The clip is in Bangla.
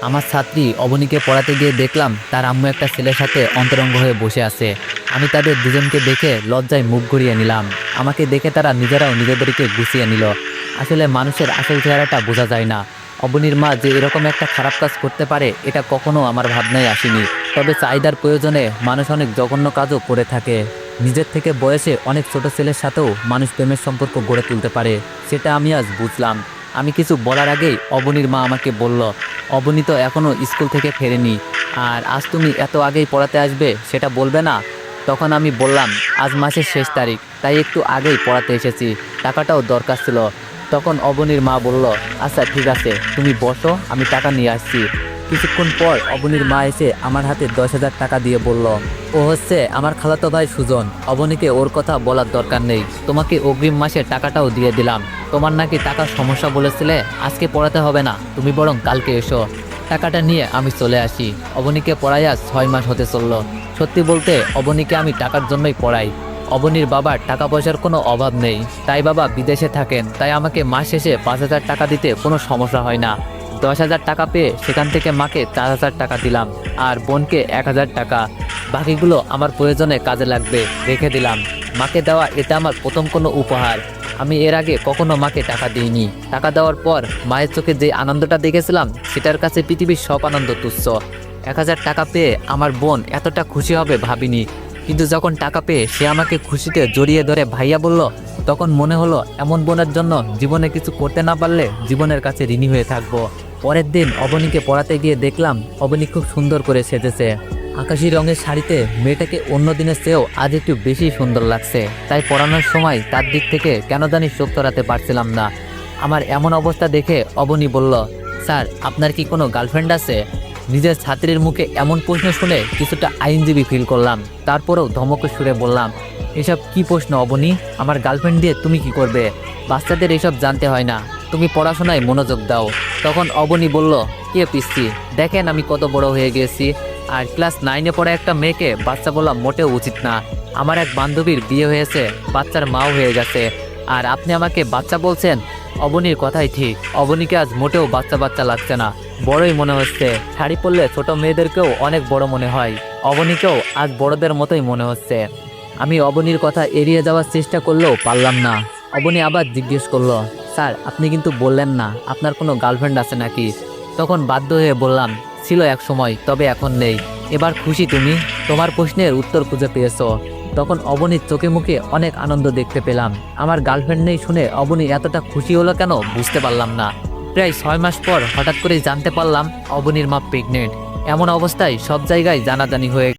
আমার ছাত্রী অবনীকে পড়াতে গিয়ে দেখলাম তার আম্মু একটা ছেলের সাথে অন্তরঙ্গ হয়ে বসে আছে। আমি তাদের দুজনকে দেখে লজ্জায় মুখ ঘুরিয়ে নিলাম। আমাকে দেখে তারা নিজেরাও নিজেদেরকে গুছিয়ে নিল। আসলে মানুষের আসল চেহারাটা বোঝা যায় না। অবনীর মা যে এরকম একটা খারাপ কাজ করতে পারে এটা কখনো আমার ভাবনায় আসেনি। তবে চাহিদার প্রয়োজনে মানুষ অনেক জঘন্য কাজও করে থাকে। নিজের থেকে বয়সে অনেক ছোট ছেলের সাথেও মানুষ প্রেমের সম্পর্ক গড়ে তুলতে পারে, সেটা আমি আজ বুঝলাম। আমি কিছু বলার আগেই অবনীর মা আমাকে বলল, অবনী তো এখনও স্কুল থেকে ফেরেনি, আর আজ তুমি এত আগেই পড়াতে আসবে সেটা বলবে না? তখন আমি বললাম, আজ মাসের শেষ তারিখ, তাই একটু আগেই পড়াতে এসেছি, টাকাটাও দরকার ছিল। তখন অবনীর মা বলল, আচ্ছা ঠিক আছে, তুমি বসো, আমি টাকা নিয়ে আসছি। কিছুক্ষণ পর অবনীর মা এসে আমার হাতে 10,000 টাকা দিয়ে বলল, ও হচ্ছে আমার খালাতো ভাই সুজন, অবনীকে ওর কথা বলার দরকার নেই, তোমাকে অগ্রিম মাসে টাকাটাও দিয়ে দিলাম। তোমার নাকি টাকার সমস্যা বলেছিলে, আজকে পড়াতে হবে না, তুমি বরং কালকে এসো। টাকাটা নিয়ে আমি চলে আসি। অবনীকে পড়াই আজ 6 মাস হতে চলল। সত্যি বলতে অবনীকে আমি টাকার জন্যই পড়াই। অবনীর বাবার টাকা পয়সার কোনো অভাব নেই, তাই বাবা বিদেশে থাকেন, তাই আমাকে মাস শেষে 5,000 টাকা দিতে কোনো সমস্যা হয় না। 10,000 টাকা পেয়ে সেখান থেকে মাকে 4,000 টাকা দিলাম, আর বোনকে 1,000 টাকা। বাকিগুলো আমার প্রয়োজনে কাজে লাগবে, রেখে দিলাম। মাকে দেওয়া এটা আমার প্রথম কোনো উপহার। আমি এর আগে কখনো মাকে টাকা দিইনি। টাকা দেওয়ার পর মায়ের চোখে যে আনন্দটা দেখেছিলাম সেটার কাছে পৃথিবীর সব আনন্দ তুচ্ছ। 1,000 টাকা পেয়ে আমার বোন এতটা খুশি হবে ভাবিনি। কিন্তু যখন টাকা পেয়ে সে আমাকে খুশিতে জড়িয়ে ধরে ভাইয়া বলল, তখন মনে হলো এমন বোনের জন্য জীবনে কিছু করতে না পারলে জীবনের কাছে ঋণী হয়ে থাকবো। পরের দিন অবনীকে পড়াতে গিয়ে দেখলাম অবনী খুব সুন্দর করে সেজেছে। আকাশি রঙের শাড়িতে মেয়েটাকে অন্য দিনের চেয়েও আজ একটু বেশি সুন্দর লাগছে। তাই পড়ানোর সময় তার দিক থেকে কেন জানি চোখ সরাতে পারছিলাম না। আমার এমন অবস্থা দেখে অবনী বলল, স্যার আপনার কি কোনো গার্লফ্রেন্ড আছে? নিজের ছাত্রীর মুখে এমন প্রশ্ন শুনে কিছুটা আইনজীবী ফিল করলাম। তারপরেও ধমকে সুরে বললাম, এসব কি প্রশ্ন অবনী? আমার গার্লফ্রেন্ড দিয়ে তুমি কি করবে? বাচ্চাদের এসব জানতে হয় না, তুমি পড়াশোনায় মনোযোগ দাও। তখন অবনী বলল, কে পিসি, দেখেন আমি কত বড় হয়ে গেছি, আর ক্লাস 9-এ পড়া একটা মেয়েকে বাচ্চা বলা মোটেও উচিত না। আমার এক বান্ধবীর বিয়ে হয়েছে, বাচ্চার মাও হয়ে গেছে, আর আপনি আমাকে বাচ্চা বলছেন? অবনীর কথাই ঠিক, অবনীকে আজ মোটেও বাচ্চা বাচ্চা লাগছে না, বড়ই মনে হচ্ছে। শাড়ি পরলে ছোট মেয়েদেরকেও অনেক বড় মনে হয়, অবনীকেও আজ বড়দের মতোই মনে হচ্ছে। আমি অবনীর কথা এড়িয়ে যাওয়ার চেষ্টা করলেও পারলাম না। অবনী আবার জিজ্ঞেস করলো, স্যার আপনি কিন্তু বললেন না আপনার কোনো গার্লফ্রেন্ড আছে নাকি? তখন বাধ্য হয়ে বললাম, ছিল এক সময়, তবে এখন নেই। এবার খুশি তুমি? তোমার প্রশ্নের উত্তর খুঁজে পেয়েছো। তখন অবনীর চোখে মুখে অনেক আনন্দ দেখতে পেলাম। আমার গার্লফ্রেন্ড নেই শুনে অবনী এতটা খুশি হলো কেন বুঝতে পারলাম না। প্রায় 6 মাস পর হঠাৎ করে জানতে পারলাম অবনীর মা প্রেগনেন্ট। এমন অবস্থায় সব জায়গায় জানাজানি হয়ে